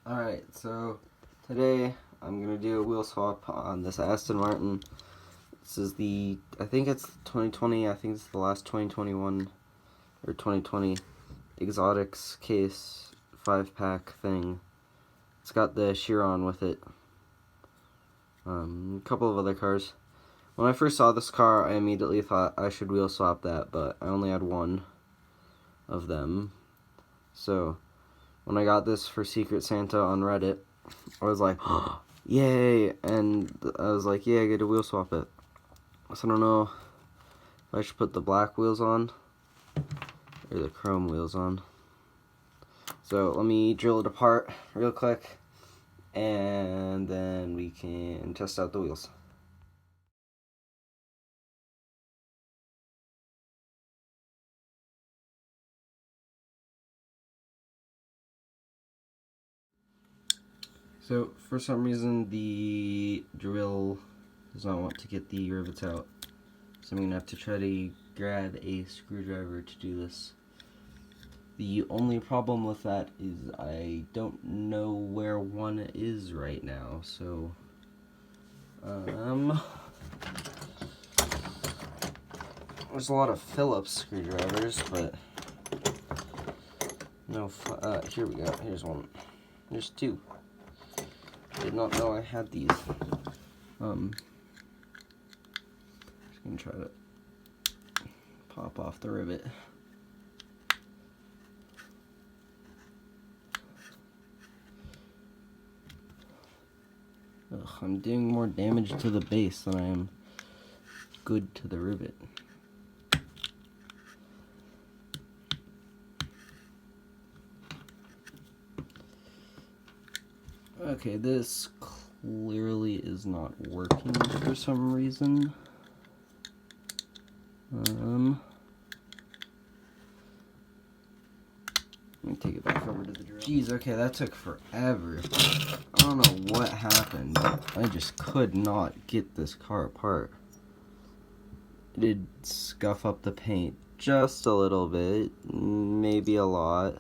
Alright, so today I'm going to do a wheel swap on this Aston Martin. This is I think it's 2020, I think it's the last 2021 or 2020 Exotics case 5-pack thing. It's got the Chiron with it. A couple of other cars. When I first saw this car, I immediately thought I should wheel swap that, but I only had one of them. So when I got this for Secret Santa on Reddit, I was like, oh, yay! And I was like, yeah, I get to wheel swap it. So I don't know if I should put the black wheels on or the chrome wheels on. So let me drill it apart real quick, and then we can test out the wheels. So for some reason the drill does not want to get the rivets out, so I'm going to have to try to grab a screwdriver to do this. The only problem with that is I don't know where one is right now, so there's a lot of Phillips screwdrivers, but no, here we go, here's one. There's two. Did not know I had these. Just gonna try to pop off the rivet. Ugh, I'm doing more damage to the base than I am good to the rivet. Okay, this clearly is not working for some reason. Let me take it back over to the drill. Jeez, okay, that took forever. I don't know what happened, but I just could not get this car apart. It did scuff up the paint just a little bit, maybe a lot,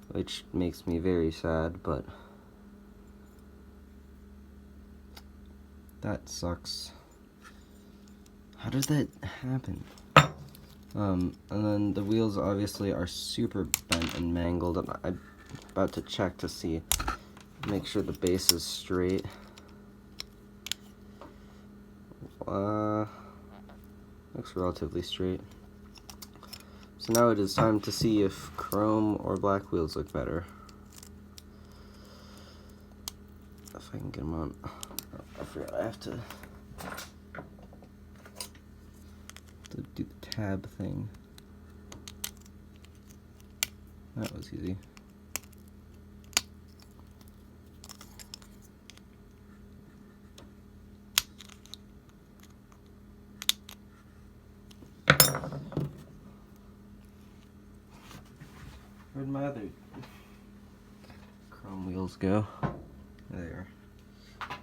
which makes me very sad, but that sucks. How does that happen? And then the wheels obviously are super bent and mangled, and I'm about to check to see, make sure the base is straight. Looks relatively straight. So now it is time to see if chrome or black wheels look better. If I can get them on. Oh, I forgot I have to do the tab thing. That was easy. Where'd my other chrome wheels go? There.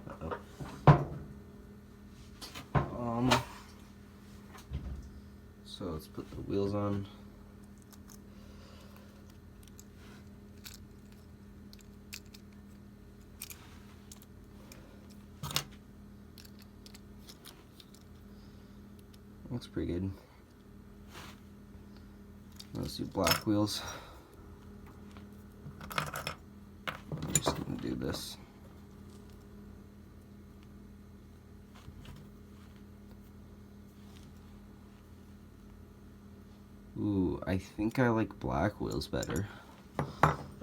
Uh-oh. So let's put the wheels on. Looks pretty good. Let's do black wheels. I'm just gonna do this. Ooh, I think I like black wheels better.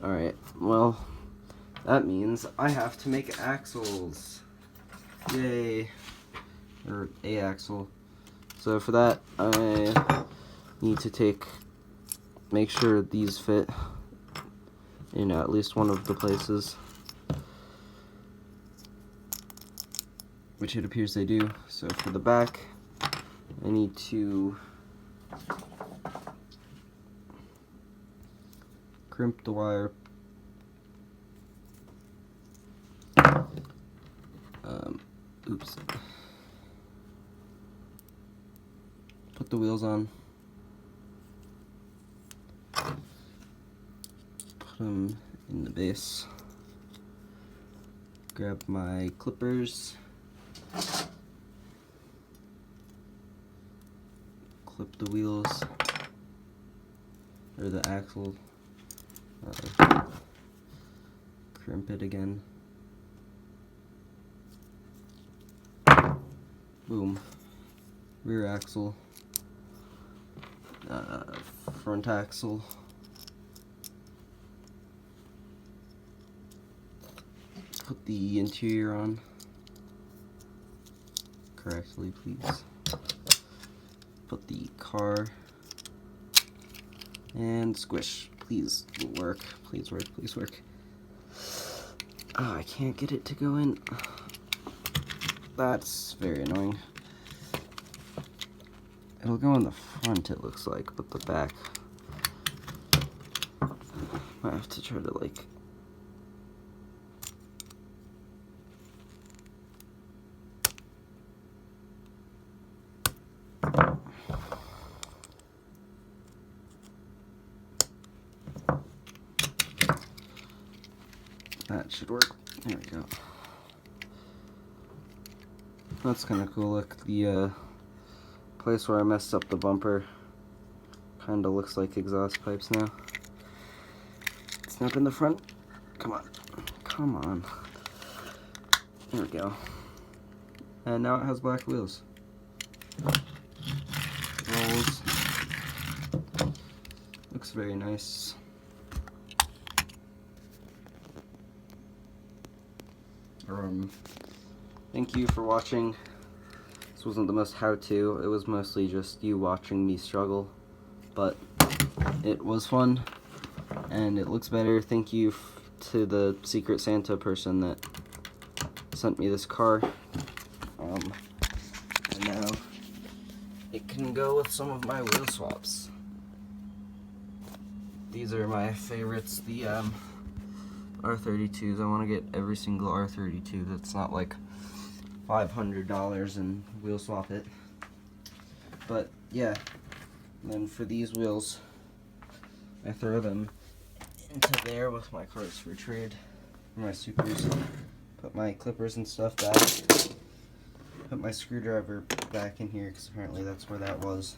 Alright, well, that means I have to make axles. Yay. Or a axle. So for that, I need to make sure these fit in at least one of the places, which it appears they do. So for the back, I need to crimp the wire. Oops. Put the wheels on. Put them in the base. grab my clippers, clip the wheels, or the axle, crimp it again, boom, rear axle, front axle, put the interior on correctly, please. Put the car and squish. Please work. Please work. Please work. Oh, I can't get it to go in. That's very annoying. It'll go in the front, it looks like, but the back, I have to try to like that should work. There we go. That's kind of cool. Look, the place where I messed up the bumper kind of looks like exhaust pipes now. Snap in the front. Come on. Come on. There we go. And now it has black wheels. Rolls. Looks very nice. Thank you for watching. This wasn't the most how-to, it was mostly just you watching me struggle, but it was fun, and it looks better. Thank you to the Secret Santa person that sent me this car, and now it can go with some of my wheel swaps. These are my favorites, the R32s. I want to get every single R32 that's not like $500 and wheel swap it. But yeah, and then for these wheels, I throw them into there with my carts for trade, my supers, put my clippers and stuff back, put my screwdriver back in here because apparently that's where that was,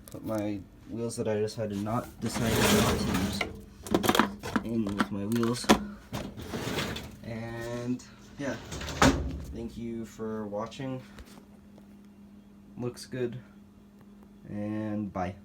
put my wheels that I decided not to use in with my wheels, and yeah. Thank you for watching. Looks good. And bye.